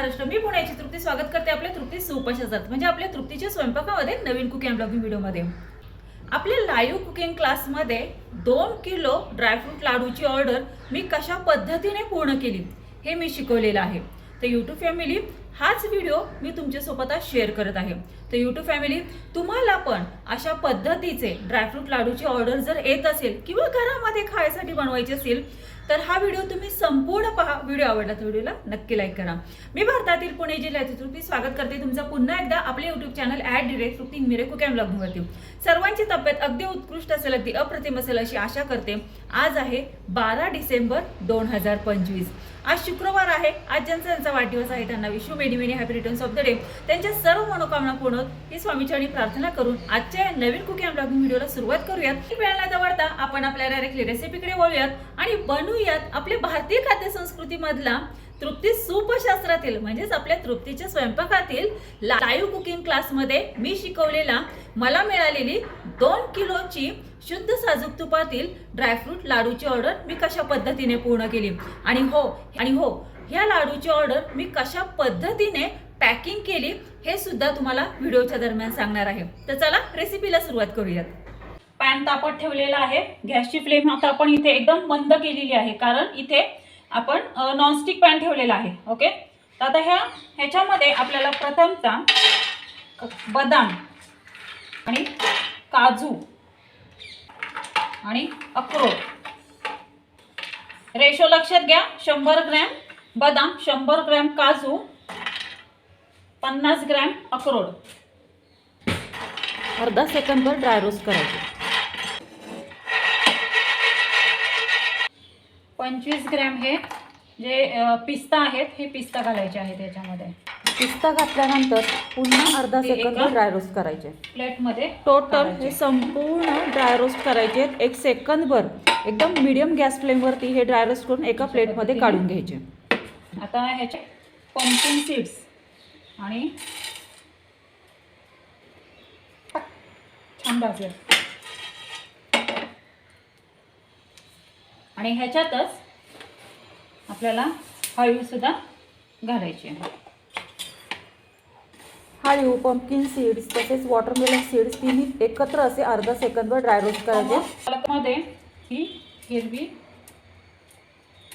महाराष्ट्र. मी पुण्याची तृप्ती स्वागत करते आपल्या तृप्ती सुपशास्त्रात म्हणजे आपल्या तृप्तीच्या स्वयंपाकामध्ये नवीन कुकिंग ब्लॉगिंग व्हिडिओमध्ये. आपल्या लाईव्ह कुकिंग क्लासमध्ये 2 किलो ड्रायफ्रूट लाडूची ऑर्डर मी कशा पद्धतीने पूर्ण केली हे मी शिकवलेलं आहे. तर यूट्यूब फॅमिली हाच व्हिडिओ मी तुमच्यासोबत आज शेअर करत आहे. तर यूट्यूब फॅमिली तुम्हाला पण अशा पद्धतीचे ड्रायफ्रूट लाडूची ऑर्डर जर येत असेल किंवा घरामध्ये खायसाठी बनवायची असेल तर हा व्हिडिओ तुम्ही संपूर्ण पहा. व्हिडिओ आवडला तर व्हिडिओला नक्की लाईक करा. मी भारतातील पुणे जिल्ह्यातील तृप्ती स्वागत करते तुमचं पुन्हा एकदा आपले यूट्यूब चॅनल @तृप्ती मिरे कुकिंग ब्लॉगवरती. सर्वांची तब्येत अगदी उत्कृष्ट असेल, अगदी अप्रतिम असेल अशी आशा करते. आज आहे 12 डिसेंबर 2025. आज शुक्रवार आहे. आज ज्यांचा वाढदिवस आहे त्यांना Vishu many many happy returns of the day. त्यांच्या सर्व मनोकामना पूर्ण ही स्वामीचरणी प्रार्थना करून आजच्या नवीन कुकिंग ब्लॉगिंग व्हिडिओला सुरुवात करूयात. वेळेला दवडता आपण आपल्या डायरेक्टली रेसिपीकडे वळूयात आणि बनवूयात आपल्या भारतीय खाद्य संस्कृती मधला तृप्ती सुपशास्त्रातील म्हणजेच आपल्या तृप्तीच्या स्वयंपाकातील लाईव्ह कुकिंग क्लासमध्ये मी शिकवलेला मला मिळालेली 2 किलोची शुद्ध साजूक तुपातील ड्रायफ्रूट लाडूची ऑर्डर मी कशा पद्धतीने पूर्ण केली आणि हो ह्या लाडूची ऑर्डर मी कशा पद्धतीने पॅकिंग केली हे सुद्धा तुम्हाला व्हिडिओच्या दरम्यान सांगणार आहे. तर चला रेसिपीला सुरुवात करूयात. पॅन तापत ठेवलेला आहे. गॅसची फ्लेम आता आपण इथे एकदम मंद केलेली आहे कारण इथे आपण नॉनस्टिक पॅन ठेवलेला आहे. ओके, तर आता ह्याच्यामध्ये आपल्याला प्रथमतः बदाम आणि काजू आणि अक्रोड रेशो लक्षात घ्या. 100 ग्रॅम बदाम, 100 ग्रॅम काजू, 50 ग्रॅम अक्रोड अर्धा सेकंदभर ड्राय रोस्ट करायचे. 25 ग्रॅम हे जे पिस्ता आहेत हे पिस्ता घालायचे आहेत याच्यामध्ये. पिस्ता घातल्यानंतर पुन्हा अर्धा सेकंद ड्राय रोस्ट करायचे. प्लेटमध्ये टोटल हे संपूर्ण ड्राय रोस्ट करायचे. 1 सेकंदभर एकदम मीडियम गॅस फ्लेमवरती हे ड्राय रोस्ट करून एका प्लेटमध्ये काढून घ्यायचे. आता ह्याचे पंपकिन सीड्स आणि छान भाजले आणि ह्याच्यातच आपल्याला हळद सुद्धा घालायची. हळद, पंपकिन सीड्स तसेच वॉटरमेलन सीड्स तिन्ही एकत्र असे अर्धा सेकंदभर ड्राय रोस्ट करायचे. पालकमध्ये ही हिरवी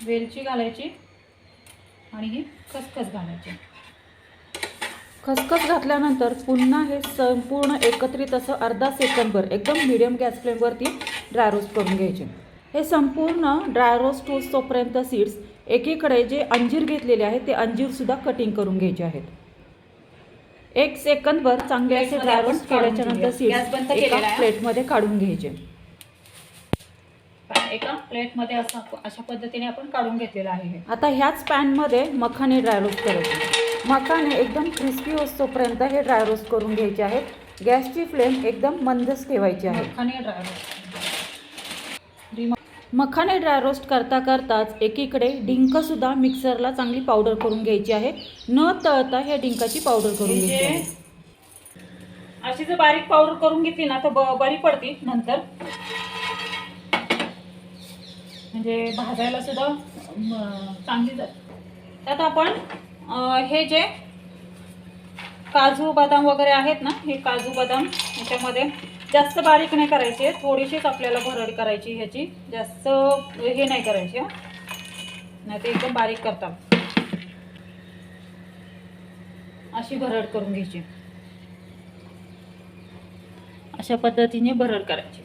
वेलची घालायची आणि ही खसखस घालायची. खसखस घातल्यानंतर पुन्हा हे संपूर्ण एकत्रित असं अर्धा सेकंदभर एकदम मीडियम गॅस फ्लेमवरती ड्राय रोस्ट करून घ्यायचे. हे संपूर्ण ड्राय रोस्ट होईपर्यंत सीड्स एकीकडे जे अंजीर घेतलेले आहेत ते अंजीर सुद्धा कटिंग करून घ्यायचे आहेत. 1 सेकंदभर चांगले असे ड्राय रोस्ट केल्याच्या नंतर सीड्स एका प्लेटमध्ये काढून घ्यायचे. एका प्लेटमध्ये अशा पद्धतीने आपण काढून घेतलेलं आहे. आता ह्याच पॅनमध्ये मखाने ड्राय रोस्ट करायचे. मखाने एकदम क्रिस्पी होईपर्यंत हे ड्राय रोस्ट करून घ्यायचे आहेत. गॅसची फ्लेम एकदम मंदच ठेवायची आहे. मखाने ड्राय रोस्ट करता करताच एकीकडे डिंकसुद्धा मिक्सरला चांगली पावडर करून घ्यायची आहे. न तळता ह्या डिंकाची पावडर करून घ्यायची आहे. अशी जर बारीक पावडर करून घेतली ना तर बरी पडते नंतर, म्हणजे भाजायला सुद्धा चांगली जाते. त्यात आपण हे जे काजू बदाम वगैरे आहेत ना, हे काजू बदाम याच्यामध्ये जास्त बारीक नाही करायचे, थोडीशीच आपल्याला भरड करायची. ह्याची जास्त हे नाही करायची, नाही ते एकदम बारीक करतात. अशी भरड करून घ्यायची. अशा पद्धतीने भरड करायची.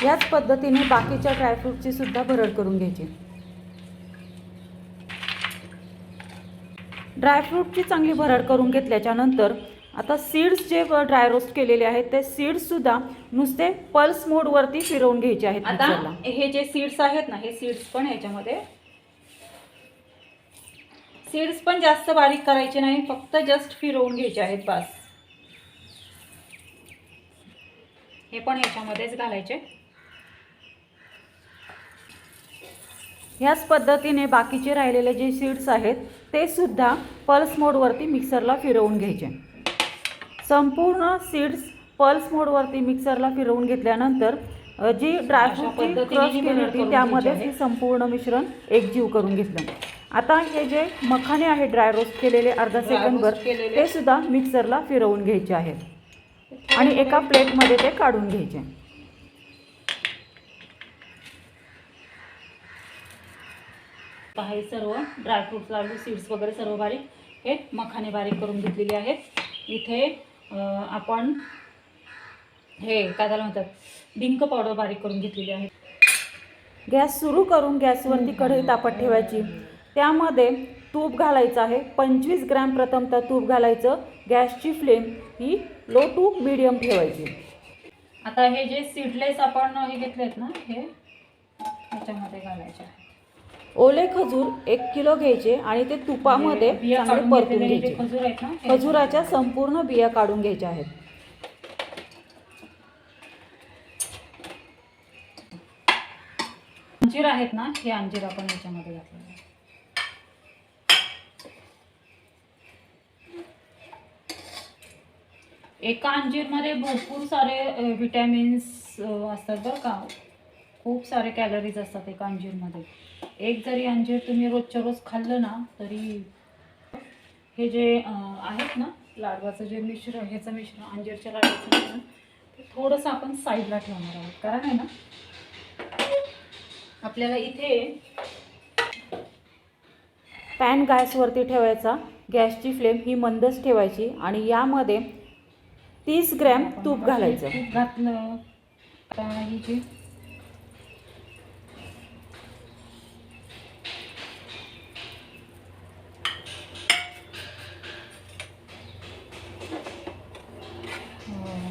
याच पद्धतीने बाकीच्या ड्रायफ्रूटची सुद्धा भरड करून घ्यायची. ड्रायफ्रूटची चांगली भरड करून घेतल्याच्या नंतर आता सीड्स जे ड्राय रोस्ट केलेले आहेत ते सीड्स सुद्धा नुसते पल्स मोडवरती फिरवून घ्यायचे आहेत. आता हे जे सीड्स आहेत ना, हे सीड्स पण ह्याच्यामध्ये सीड्स पण जास्त बारीक करायचे नाही, फक्त जस्ट फिरवून घ्यायचे आहेत बस. हे पण ह्याच्यामध्येच घालायचे. ह्याच पद्धतीने बाकीचे राहिलेले जे सीड्स आहेत ते सुद्धा पल्स मोडवरती मिक्सरला फिरवून घ्यायचे. संपूर्ण सीड्स पल्स मोडवरती मिक्सरला फिरवून घेतल्यानंतर जी ड्रायफ्रूटची क्रश केली होती त्यामध्ये हे संपूर्ण मिश्रण एकजीव करून घेतलं. आता हे जे मखाने आहे ड्राय रोस्ट केलेले अर्धा सेकंदभर केलेले. ते सुद्धा मिक्सरला फिरवून घ्यायचे आहेत आणि एका प्लेटमध्ये ते काढून घ्यायचे. हे सर्व ड्रायफ्रूट्स लाडू सीड्स वगैरे सर्व बारीक हे मखाने बारीक करून घेतलेले आहेत. इथे आपण हे काय त्याला म्हणतात डिंक पावडर बारीक करून घेतलेली आहे. गॅस सुरू करून गॅसवरती कढई तापत ठेवायची. त्यामध्ये तूप घालायचं आहे. 25 ग्रॅम प्रथमतः तूप घालायचं. गॅसची फ्लेम ही लो टू मीडियम ठेवायची. आता हे जे सीडलेस आपण हे घेतले आहेत ना हे ह्याच्यामध्ये घालायचे आहे. ओले खजूर 1 किलो घ्यायचे आणि ते तुपामध्ये चांगले परतून घ्यायचे. खजूर आहेत ना खजुराच्या संपूर्ण बिया काढून घ्यायच्या आहेत. अंजीर आहेत ना हे अंजीर आपण याच्यामध्ये घातलेले आहे. एका अंजीरमध्ये भरपूर सारे विटॅमिन्स असतात बरं का. खूप सारे कॅलरीज असतात एका अंजीरमध्ये. एक जरी अंजीर तुम्ही रोजच्या रोज खाल्लं ना तरी हे जे आहेत ना लाडवाचं जे मिश्रण ह्याचं मिश्रण अंजीरच्या लाडवाचं मिश्रण ते थोडंसं आपण साईडला ठेवणार आहोत. कारण आहे ना आपल्याला इथे पॅन गॅसवरती ठेवायचा. गॅसची फ्लेम ही मंदच ठेवायची आणि यामध्ये 30 ग्रॅम तूप घालायचं. तूप घातलं ही जी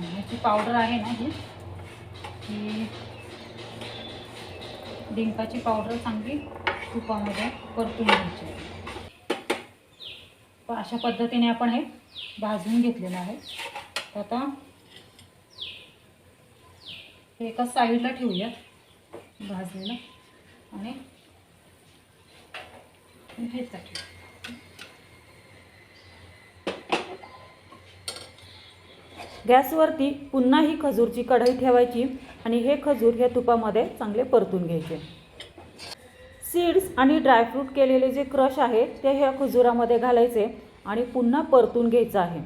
ह्याची पावडर आहे ना ही डिंकाची पावडर चांगली तुपामध्ये परतून घ्यायची. अशा पद्धतीने आपण हे भाजून घेतलेलं आहे. आता हे एका साईडला ठेवूया भाजलेलं आणि हे टाकूया. गॅसवरती पुन्हा ही खजूरची कढई ठेवायची आणि हे खजूर ह्या तुपामध्ये चांगले परतून घ्यायचे. सीड्स आणि ड्रायफ्रूट केलेले जे क्रश आहे ते ह्या खजुरामध्ये घालायचे आणि पुन्हा परतून घ्यायचं आहे.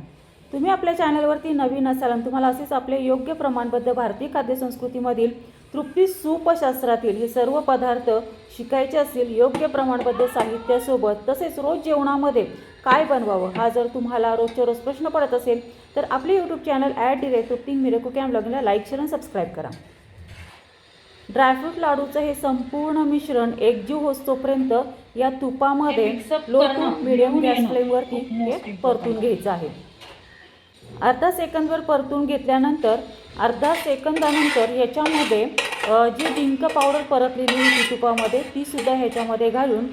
तुम्ही आपल्या चॅनलवरती नवीन असाल आणि तुम्हाला असेच आपले योग्य प्रमाणबद्ध भारतीय खाद्यसंस्कृतीमधील तृप्ती सूपशास्त्रातील हे सर्व पदार्थ शिकायचे असतील योग्य प्रमाणबद्ध साहित्यासोबत तसेच रोज जेवणामध्ये काय बनवावं हा जर तुम्हाला रोजच्या रोज प्रश्न पडत असेल तर आपले यूट्यूब चॅनल @तृप्ती मिरकू कॅम ब्लॉगला लाईक शेअर आणि सबस्क्राईब करा. ड्रायफ्रूट लाडूचं हे संपूर्ण मिश्रण एकजीव होतोपर्यंत या तुपामध्ये लो टू मीडियम गॅस फ्लेमवरती हे परतून घ्यायचं आहे. अर्धा सेकंदवर परतून घेतल्यानंतर अर्धा सेकंदानंतर ह्याच्यामध्ये जी डिंक पावडर परतलेली होती तुपामध्ये ती सुद्धा ह्याच्यामध्ये घालून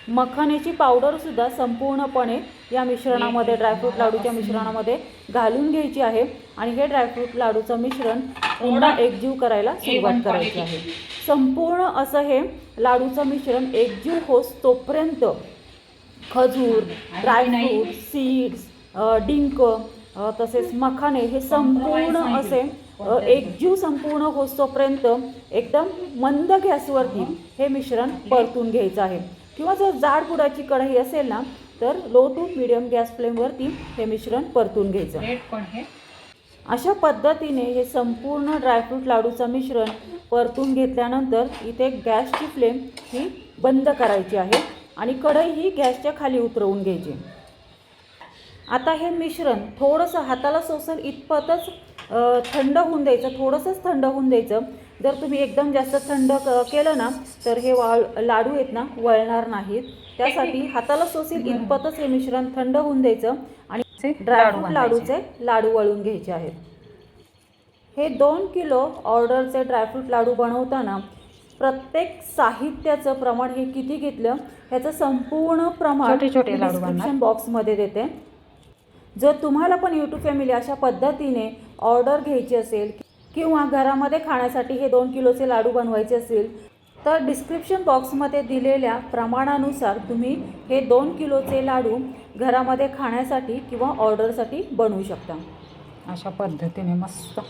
मखाण्याची पावडरसुद्धा संपूर्णपणे या मिश्रणामध्ये ड्रायफ्रूट लाडूच्या मिश्रणामध्ये घालून घ्यायची आहे आणि हे ड्रायफ्रूट लाडूचं मिश्रण पुन्हा एकजीव करायला सुरुवात करायची आहे. संपूर्ण असं हे लाडूचं मिश्रण एकजीव होस तोपर्यंत खजूर ड्रायफ्रूट सीड्स डिंक तसेच मखाने हे संपूर्ण असे एकजीव संपूर्ण होतोपर्यंत एकदम मंद गॅसवरती हे मिश्रण परतून घ्यायचं आहे. किंवा जर जाड बुडाची कढई असेल ना तर लो टू मीडियम गॅस फ्लेमवरती हे मिश्रण परतून घ्यायचं. अशा पद्धतीने हे संपूर्ण ड्रायफ्रूट लाडूचं मिश्रण परतून घेतल्यानंतर इथे गॅसची फ्लेम ही बंद करायची आहे आणि कढई ही गॅसच्या खाली उतरवून घ्यायची. आता हे मिश्रण थोडंसं हाताला सोसेल इतपतच थंड होऊन द्यायचं. थोडंसंच थंड होऊन द्यायचं. जर तुम्ही एकदम जास्त थंड केलं ना तर हे लाडू आहेत ना वळणार नाहीत. त्यासाठी हाताला सोसेल इतपतच हे मिश्रण थंड होऊन द्यायचं आणि ड्रायफ्रूट लाडूचे लाडू वळून घ्यायचे आहेत. हे 2 किलो ऑर्डरचे ड्रायफ्रूट लाडू बनवताना प्रत्येक साहित्याचं प्रमाण हे किती घेतलं ह्याचं संपूर्ण प्रमाण डिस्क्रिप्शन बॉक्समध्ये देते. जर तुम्हाला पण यूट्यूब फॅमिली अशा पद्धतीने ऑर्डर घ्यायची असेल किंवा घरामध्ये खाण्यासाठी हे 2 किलोचे लाडू बनवायचे असेल तर डिस्क्रिप्शन बॉक्समध्ये दिलेल्या प्रमाणानुसार तुम्ही हे 2 किलोचे लाडू घरामध्ये खाण्यासाठी किंवा ऑर्डरसाठी बनवू शकता. अशा पद्धतीने मस्त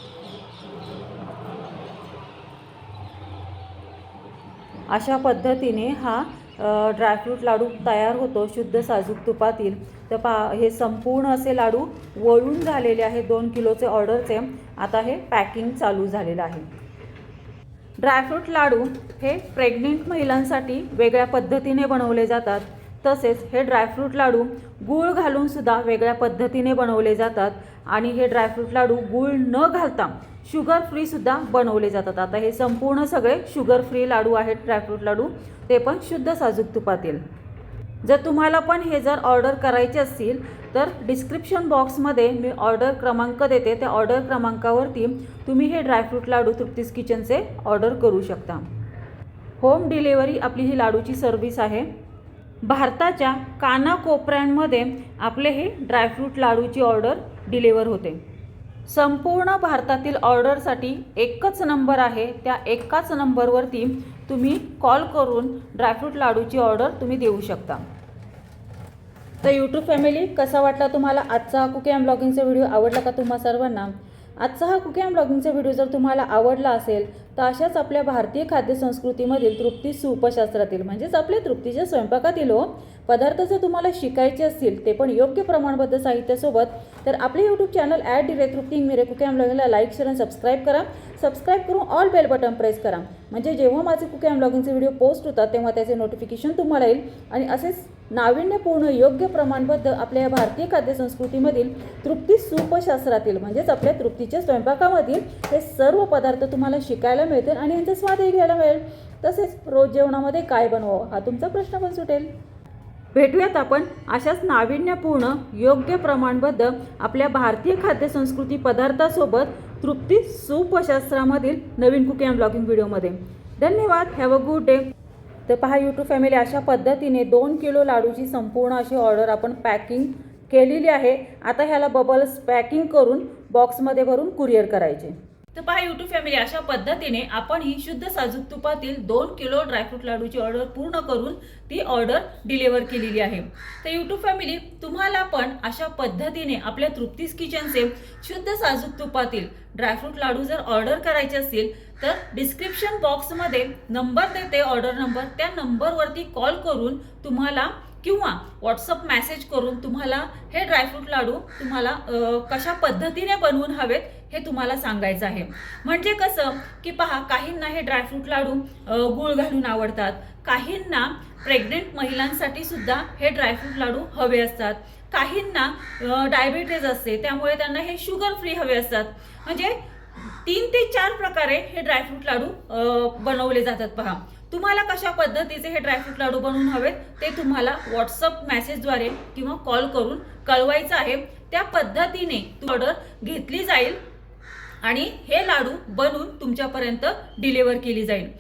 अशा पद्धतीने हा ड्रायफ्रूट लाडू तयार होतो शुद्ध साजूक तुपातील. तर पहा हे संपूर्ण असे लाडू वळून झालेले आहे 2 किलोचे ऑर्डरचे. आता हे पॅकिंग चालू झालेलं आहे. ड्रायफ्रूट लाडू हे प्रेग्नेंट महिलांसाठी वेगळ्या पद्धतीने बनवले जातात. तसेच हे ड्रायफ्रूट लाडू गूळ घालूनसुद्धा वेगळ्या पद्धतीने बनवले जातात. आणि हे ड्रायफ्रूट लाडू गूळ न घालता शुगर फ्रीसुद्धा बनवले जातात. आता हे संपूर्ण सगळे शुगर फ्री लाडू आहेत ड्रायफ्रूट लाडू, ते पण शुद्ध साजूक तुपातील. जर तुम्हाला पण हे जर ऑर्डर करायचे असतील तर डिस्क्रिप्शन बॉक्समध्ये मी ऑर्डर क्रमांक देते. त्या ऑर्डर क्रमांकावरती तुम्ही हे ड्रायफ्रूट लाडू तृप्तीज किचनचे ऑर्डर करू शकता. होम डिलेवरी आपली ही लाडूची सर्व्हिस आहे. भारताच्या कानाकोपऱ्यांमध्ये आपले हे ड्रायफ्रूट लाडूची ऑर्डर डिलिव्हर होते. संपूर्ण भारतातील ऑर्डरसाठी एकच नंबर आहे. त्या एकाच नंबरवरती तुम्ही कॉल करून ड्रायफ्रूट लाडूची ऑर्डर तुम्ही देऊ शकता. तर यूट्यूब फॅमिली, कसा वाटला तुम्हाला आजचा हा कुकी अँड ब्लॉगिंगचा व्हिडिओ? आवडला का तुम्हा सर्वांना? आजचा हा कुकी अँड ब्लॉगिंगचा व्हिडिओ जर तुम्हाला आवडला असेल तर अशाच आपल्या भारतीय खाद्यसंस्कृतीमधील तृप्ती सुउपशास्त्रातील म्हणजेच आपल्या तृप्तीच्या स्वयंपाकातील पदार्थ जर तुम्हाला शिकायचे असतील, ते पण योग्य प्रमाणबद्ध साहित्यासोबत, तर आपले YouTube channel @Trupti Ingmire cookie and ब्लॉगिंगला लाईक, शेअर आणि सबस्क्राईब करा. सबस्क्राईब करून ऑल बेल बटन प्रेस करा, म्हणजे जेव्हा माझे कुकी अँड ब्लॉगिंगचे व्हिडिओ पोस्ट होतात तेव्हा त्याचे नोटिफिकेशन तुम्हाला येईल. आणि असेच नाविन्यपूर्ण योग्य प्रमाणबद्ध आपल्या या भारतीय खाद्यसंस्कृतीमधील तृप्ती सुपशास्त्रातील म्हणजेच आपल्या तृप्तीच्या स्वयंपाकामधील हे सर्व पदार्थ तुम्हाला शिकायला मिळतील आणि यांचा स्वादही घ्यायला मिळेल. तसेच रोज जेवणामध्ये काय बनवावं हा तुमचा प्रश्न पण सुटेल. भेटूयात आपण अशाच नाविन्यपूर्ण योग्य प्रमाणबद्ध आपल्या भारतीय खाद्यसंस्कृती पदार्थासोबत तृप्ती सुपशास्त्रामधील नवीन कुकी अँड ब्लॉगिंग व्हिडिओमध्ये. धन्यवाद. Have a good day. तर पहा यूट्यूब फॅमिली, अशा पद्धतीने 2 किलो लाडूची संपूर्ण अशी ऑर्डर आपण पॅकिंग केलेली आहे. आता ह्याला बबल्स पॅकिंग करून बॉक्समध्ये भरून कुरिअर करायचे. तर पहा यूट्यूब फॅमिली, अशा पद्धतीने आपण ही शुद्ध साजूक तुपातील 2 किलो ड्रायफ्रूट लाडूची ऑर्डर पूर्ण करून ती ऑर्डर डिलिव्हर केलेली आहे. तर यूट्यूब फॅमिली, तुम्हाला पण अशा पद्धतीने आपल्या तृप्तीज किचनचे शुद्ध साजूक तुपातील ड्रायफ्रूट लाडू जर ऑर्डर करायचे असतील तर डिस्क्रिप्शन बॉक्समध्ये नंबर देते, ऑर्डर नंबर, त्या नंबरवरती कॉल करून तुम्हाला किंवा व्हॉट्सअप मेसेज करून तुम्हाला हे ड्रायफ्रूट लाडू तुम्हाला कशा पद्धतीने बनवून हवेत हे तुम्हाला सांगायचं आहे. म्हणजे कसं की पहा, काहींना हे ड्रायफ्रूट लाडू गूळ घालून आवडतात, काहींना प्रेग्नेंट महिलांसाठी सुद्धा हे ड्रायफ्रूट लाडू हवे असतात, काहींना डायबिटीज असते त्यामुळे त्यांना हे शुगर फ्री हवे असतात. म्हणजे 3 ते 4 प्रकारे हे ड्रायफ्रूट लाडू बनवले जातात. पहा, तुम्हाला कशा पद्धतीचे हे ड्रायफ्रूट लाडू बनवून हवेत ते तुम्हाला व्हॉट्सअप मेसेजद्वारे किंवा कॉल करून कळवायचं आहे. त्या पद्धतीने ऑर्डर घेतली जाईल आणि हे लाडू बनवून तुमच्यापर्यंत डिलिव्हर केली जाईल.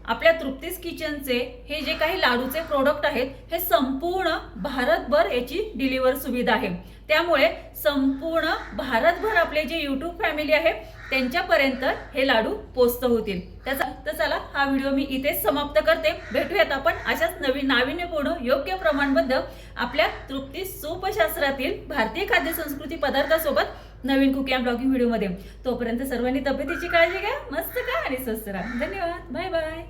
आपल्या तृप्तीज किचनचे हे जे काही लाडूचे प्रोडक्ट आहेत हे संपूर्ण भारतभर याची डिलिव्हर सुविधा आहे. त्यामुळे संपूर्ण भारतभर आपले जे यूट्यूब फॅमिली आहे त्यांच्यापर्यंत हे लाडू पोचत होतील. तर चला, हा व्हिडिओ मी इथेच समाप्त करते. भेटूयात आपण अशाच नवीन नाविन्यपूर्ण योग्य प्रमाणबद्ध आपल्या तृप्ती सुपशास्त्रातील भारतीय खाद्यसंस्कृती पदार्थासोबत नवीन कुकी अँड ब्लॉगिंग व्हिडिओमध्ये. तोपर्यंत सर्वांनी तब्येतीची काळजी घ्या, मस्त खा आणि स्वस्त राहा. धन्यवाद. Bye bye.